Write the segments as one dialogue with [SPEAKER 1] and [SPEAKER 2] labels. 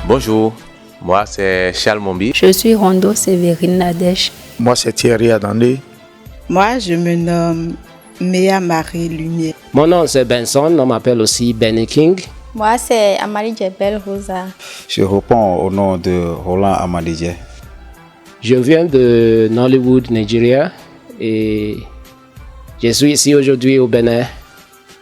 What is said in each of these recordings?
[SPEAKER 1] Bonjour, moi c'est Charles Mombi.
[SPEAKER 2] Je suis Rondo Sévérine Nadège.
[SPEAKER 3] Moi c'est Thierry Adandé.
[SPEAKER 4] Moi je me nomme Méa Marie Lumière.
[SPEAKER 5] Mon nom c'est Benson, on m'appelle aussi Benny King.
[SPEAKER 6] Moi c'est Amalie Djebel Rosa.
[SPEAKER 7] Je réponds au nom de Roland Amadidje.
[SPEAKER 5] Je viens de Nollywood, Nigeria et je suis ici aujourd'hui au Bénin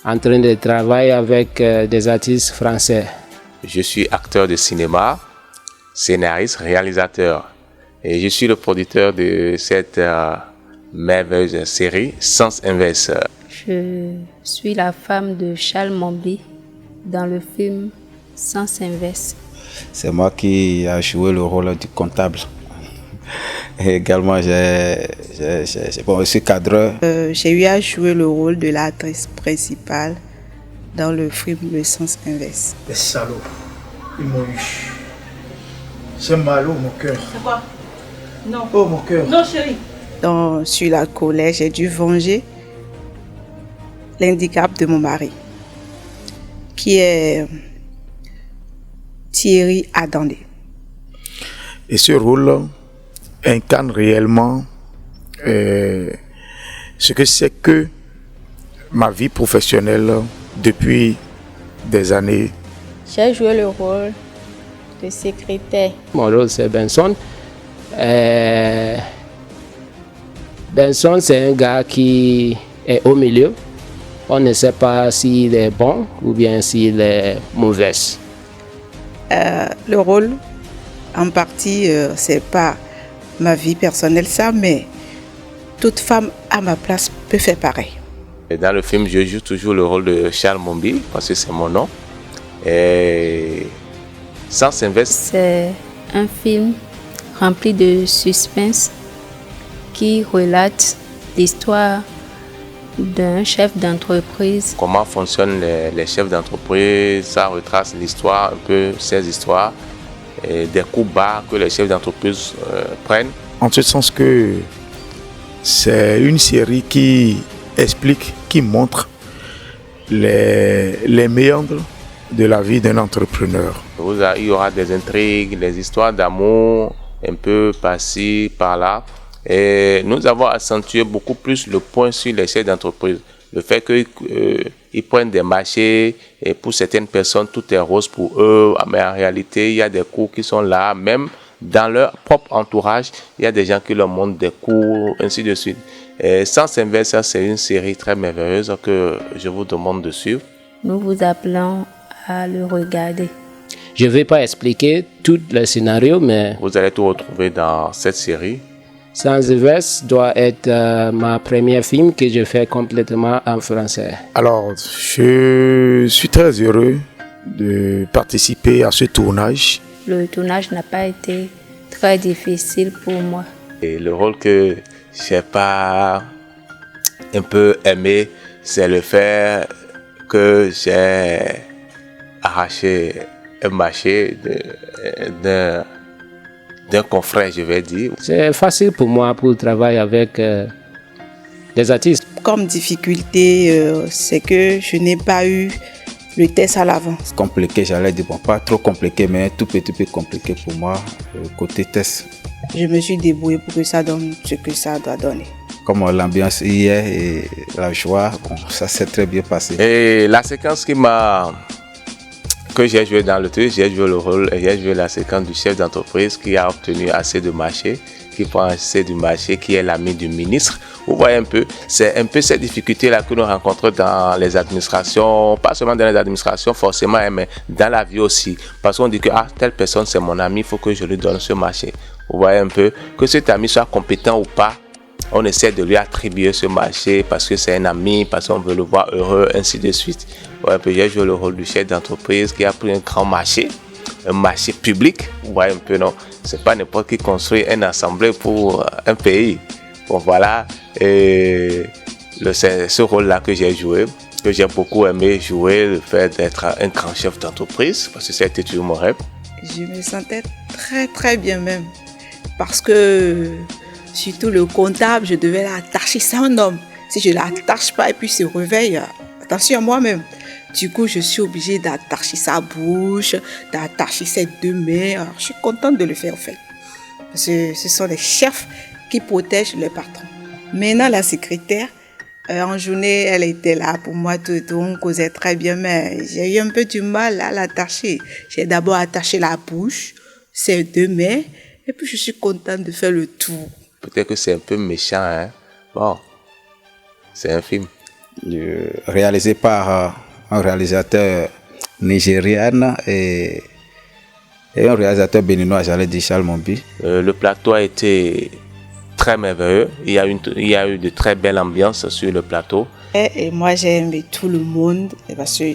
[SPEAKER 5] en train de travailler avec des artistes français.
[SPEAKER 1] Je suis acteur de cinéma, scénariste, réalisateur et je suis le producteur de cette merveilleuse série Sens Inverse.
[SPEAKER 2] Je suis la femme de Charles Mombi dans le film Sens Inverse.
[SPEAKER 7] C'est moi qui ai joué le rôle du comptable. Et également, je suis cadreur.
[SPEAKER 4] J'ai eu à jouer le rôle de l'actrice principale dans le film Le Sens Inverse.
[SPEAKER 3] Les salauds, ils m'ont eu. J'ai mal au mon cœur.
[SPEAKER 8] C'est quoi? Non.
[SPEAKER 3] Oh mon cœur.
[SPEAKER 8] Non chérie.
[SPEAKER 4] Sur la colère, j'ai dû venger l'handicap de mon mari, qui est Thierry Adandé.
[SPEAKER 3] Et ce rôle incarne réellement ce que c'est que ma vie professionnelle depuis des années.
[SPEAKER 6] J'ai joué le rôle de secrétaire.
[SPEAKER 5] Mon rôle c'est Benson. Benson c'est un gars qui est au milieu. On ne sait pas s'il est bon ou bien s'il est mauvais.
[SPEAKER 4] Le rôle, en partie, c'est pas ma vie personnelle ça, mais toute femme à ma place peut faire pareil.
[SPEAKER 1] Et dans le film, je joue toujours le rôle de Charles Mombi parce que c'est mon nom. Et Sens Inverse.
[SPEAKER 2] C'est un film rempli de suspense qui relate l'histoire d'un chef d'entreprise.
[SPEAKER 1] Comment fonctionnent les chefs d'entreprise, ça retrace l'histoire, un peu ces histoires, et des coups bas que les chefs d'entreprise prennent.
[SPEAKER 3] En ce sens que c'est une série qui explique, qui montre les méandres de la vie d'un entrepreneur.
[SPEAKER 1] Il y aura des intrigues, des histoires d'amour, un peu par-ci, par-là. Et nous avons accentué beaucoup plus le point sur les chefs d'entreprise. Le fait qu'ils prennent des marchés et pour certaines personnes, tout est rose pour eux. Mais en réalité, il y a des coûts qui sont là. Même dans leur propre entourage, il y a des gens qui leur montrent des coûts, ainsi de suite. Et Sens Inverse, c'est une série très merveilleuse que je vous demande de suivre.
[SPEAKER 2] Nous vous appelons à le regarder.
[SPEAKER 5] Je ne vais pas expliquer tout le scénario, mais
[SPEAKER 1] vous allez tout retrouver dans cette série.
[SPEAKER 5] Sens Inverse doit être ma première film que je fais complètement en français.
[SPEAKER 3] Alors, je suis très heureux de participer à ce tournage.
[SPEAKER 2] Le tournage n'a pas été très difficile pour moi.
[SPEAKER 1] Et le rôle que j'ai pas un peu aimé, c'est le fait que j'ai arraché un marché d'un confrère, je vais dire.
[SPEAKER 5] C'est facile pour moi pour travailler avec des artistes.
[SPEAKER 4] Comme difficulté, c'est que je n'ai pas eu le test à l'avance.
[SPEAKER 7] Compliqué, j'allais dire, bon, pas trop compliqué, mais un tout petit peu compliqué pour moi, côté test.
[SPEAKER 4] Je me suis débrouillé pour que ça donne ce que ça doit donner.
[SPEAKER 7] Comme l'ambiance hier et la joie, bon, ça s'est très bien passé.
[SPEAKER 1] Et la séquence que j'ai joué dans le truc, j'ai joué le rôle et j'ai joué la séquence du chef d'entreprise qui a obtenu assez de marché, qui prend assez du marché, qui est l'ami du ministre. Vous voyez un peu, c'est un peu ces difficultés-là que nous rencontrons dans les administrations, pas seulement dans les administrations forcément, mais dans la vie aussi. Parce qu'on dit que telle personne c'est mon ami, il faut que je lui donne ce marché. Vous voyez un peu, que cet ami soit compétent ou pas, on essaie de lui attribuer ce marché parce que c'est un ami, parce qu'on veut le voir heureux, ainsi de suite. Ouais, j'ai joué le rôle du chef d'entreprise qui a pris un grand marché, un marché public. Vous voyez un peu, non? C'est pas n'importe qui construit une assemblée pour un pays. Bon, voilà. Et c'est ce rôle-là que j'ai joué, que j'ai beaucoup aimé jouer, le fait d'être un grand chef d'entreprise, parce que ça a été toujours mon rêve.
[SPEAKER 4] Je me sentais très, très bien même. Parce que, surtout le comptable, je devais l'attacher. C'est un homme. Si je ne l'attache pas et puis il se réveille, attention à moi-même. Du coup, je suis obligée d'attacher sa bouche, d'attacher ses deux mains. Alors, je suis contente de le faire, en fait. Parce que ce sont les chefs qui protègent le patron. Maintenant, la secrétaire, en journée, elle était là pour moi, tout, on causait très bien, mais j'ai eu un peu du mal à l'attacher. J'ai d'abord attaché la bouche, ses deux mains, et puis je suis contente de faire le tour.
[SPEAKER 1] Peut-être que c'est un peu méchant, hein. Bon, c'est un film.
[SPEAKER 7] Réalisé par un réalisateur nigérian et un réalisateur béninois, j'allais dire Charles Mombi.
[SPEAKER 1] Le plateau a été très merveilleux. Il y a eu de très belles ambiances sur le plateau.
[SPEAKER 4] Et moi, j'ai aimé tout le monde parce que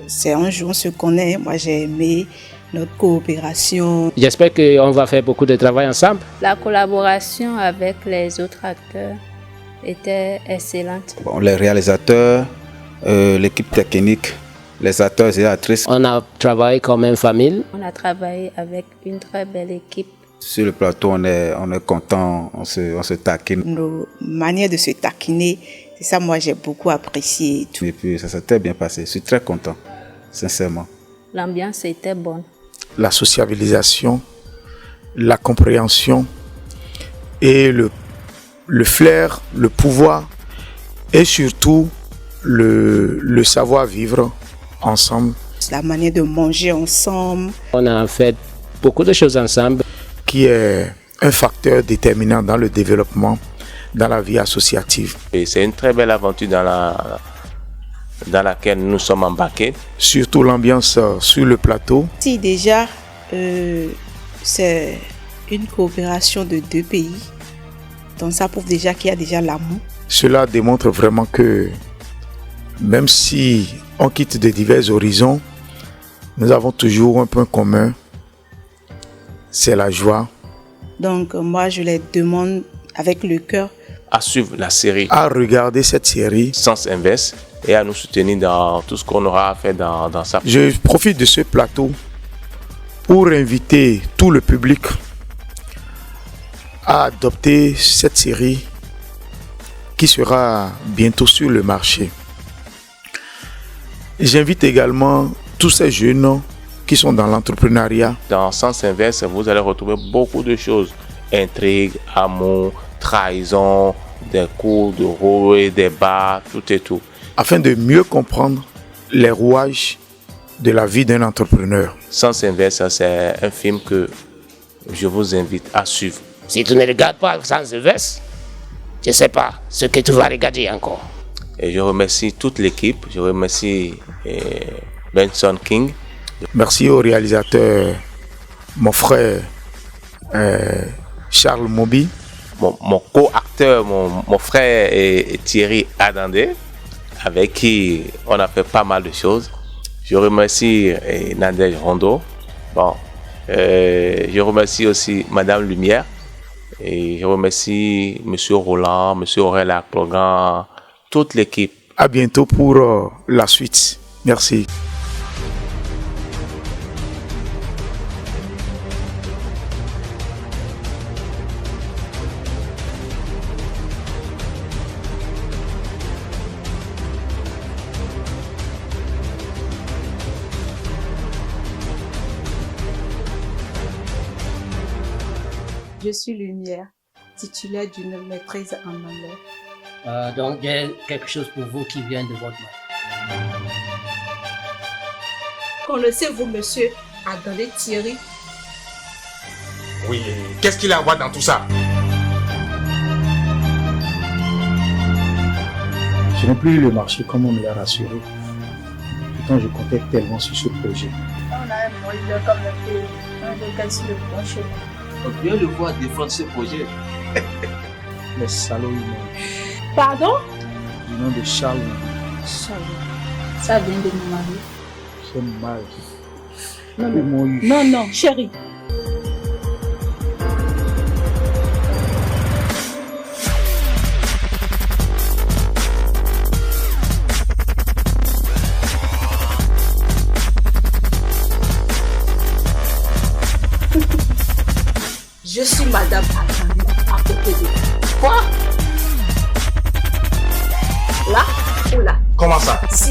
[SPEAKER 4] c'est un jour on se connaît. Moi, j'ai aimé notre coopération.
[SPEAKER 5] J'espère qu'on va faire beaucoup de travail ensemble.
[SPEAKER 2] La collaboration avec les autres acteurs était excellente.
[SPEAKER 7] Bon, les réalisateurs, l'équipe technique, les acteurs et actrices.
[SPEAKER 5] On a travaillé comme une famille.
[SPEAKER 2] On a travaillé avec une très belle équipe.
[SPEAKER 7] Sur le plateau, on est content, on se taquine.
[SPEAKER 4] Nos manières de se taquiner, c'est ça, moi, j'ai beaucoup apprécié.
[SPEAKER 7] Et puis, ça s'est très bien passé. Je suis très content, sincèrement.
[SPEAKER 2] L'ambiance était bonne.
[SPEAKER 3] La sociabilisation, la compréhension et le flair, le pouvoir et surtout le savoir-vivre ensemble.
[SPEAKER 4] La manière de manger ensemble.
[SPEAKER 5] On a fait beaucoup de choses ensemble.
[SPEAKER 3] Qui est un facteur déterminant dans le développement, dans la vie associative.
[SPEAKER 1] Et c'est une très belle aventure dans laquelle nous sommes embarqués.
[SPEAKER 3] Surtout l'ambiance sur le plateau.
[SPEAKER 4] Si déjà, c'est une coopération de deux pays, donc ça prouve déjà qu'il y a déjà l'amour.
[SPEAKER 3] Cela démontre vraiment que même si on quitte de divers horizons, nous avons toujours un point commun, c'est la joie.
[SPEAKER 4] Donc moi je les demande avec le cœur
[SPEAKER 1] à suivre la série,
[SPEAKER 3] à regarder cette série
[SPEAKER 1] Sens Inverse et à nous soutenir dans tout ce qu'on aura à faire dans sa...
[SPEAKER 3] Je profite de ce plateau pour inviter tout le public à adopter cette série qui sera bientôt sur le marché. J'invite également tous ces jeunes qui sont dans l'entrepreneuriat.
[SPEAKER 1] Dans Sens Inverse, vous allez retrouver beaucoup de choses. Intrigue, amour, trahison, des coups de rôle, des bas, tout et tout.
[SPEAKER 3] Afin de mieux comprendre les rouages de la vie d'un entrepreneur.
[SPEAKER 1] Sens Inverse, c'est un film que je vous invite à suivre.
[SPEAKER 5] Si tu ne regardes pas Sens Inverse, je ne sais pas ce que tu vas regarder encore.
[SPEAKER 1] Et je remercie toute l'équipe. Je remercie Benson King.
[SPEAKER 3] Merci au réalisateur, mon frère Charles Mombi.
[SPEAKER 1] Mon co-acteur, mon frère Thierry Adandé, avec qui on a fait pas mal de choses. Je remercie Nadège Rondeau. Bon, je remercie aussi Madame Lumière. Et je remercie Monsieur Roland, Monsieur Aurel Akplogan, toute l'équipe.
[SPEAKER 3] À bientôt pour la suite. Merci.
[SPEAKER 8] Je suis Lumière, titulaire d'une maîtrise en anglais.
[SPEAKER 5] Donc, il y a quelque chose pour vous qui vient de votre main.
[SPEAKER 8] Connaissez-vous monsieur Adandé Thierry?
[SPEAKER 9] Oui, qu'est-ce qu'il a à voir dans tout ça?
[SPEAKER 3] Je n'ai plus eu le marché comme on me l'a rassuré. Pourtant, je comptais tellement sur ce projet.
[SPEAKER 6] On a un moyen comme le pays, on regarde sur le bon chemin.
[SPEAKER 10] On vient le voir défendre ce projet.
[SPEAKER 3] Les salauds humains.
[SPEAKER 6] Pardon?
[SPEAKER 3] Du nom de Charles.
[SPEAKER 6] Charles. Ça vient de mon mari.
[SPEAKER 3] C'est mon mari.
[SPEAKER 6] Non, non, chérie.
[SPEAKER 8] Je suis Madame Adandé à côté de vous. Quoi? Là ou là?
[SPEAKER 9] Comment ça?
[SPEAKER 8] Si.